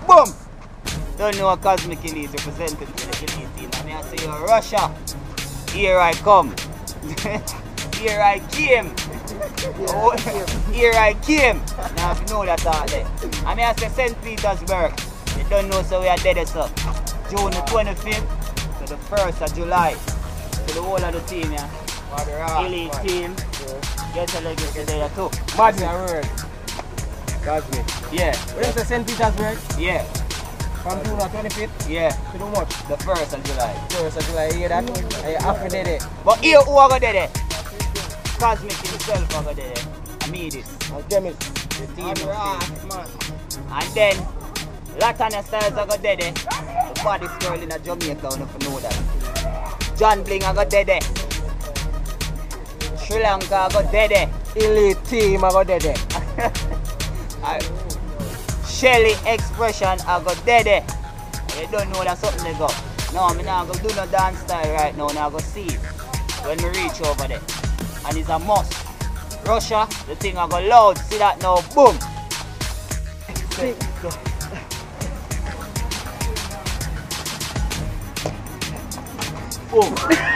boom. Don't know Cosmic Elite representing the Elite team. I mean, I say, Russia, here I come. Here I came. Here I came. Now, if you know that out there. I mean, I say St. Petersburg. You don't know, so we are dead as up. June the 25th to the 1st of July. So the whole of the team, yeah. Elite team. Get a leg there too. Magic word. Cosmic. Yeah. When is the St. Petersburg? Yeah. From June 25th? Yeah. To do much? The 1st of July. 1st of July, you hear that? I have to do it. But here, who are going to do it? Cosmic himself are going to do it. I need it. And Jamaica. The team. And then, Latin Styles are going to do it. The baddest girl in Jamaica, you know that. John Bling are going to do it. Sri-lanka are going to do it. Elite team are going to do it. Shelly Expression I got dead. You don't know that's something they go. No, I'm not going to do no dance style right now. I'm going to see it when we reach over there. And it's a must. Russia, the thing I go loud. See that now? Boom. Boom.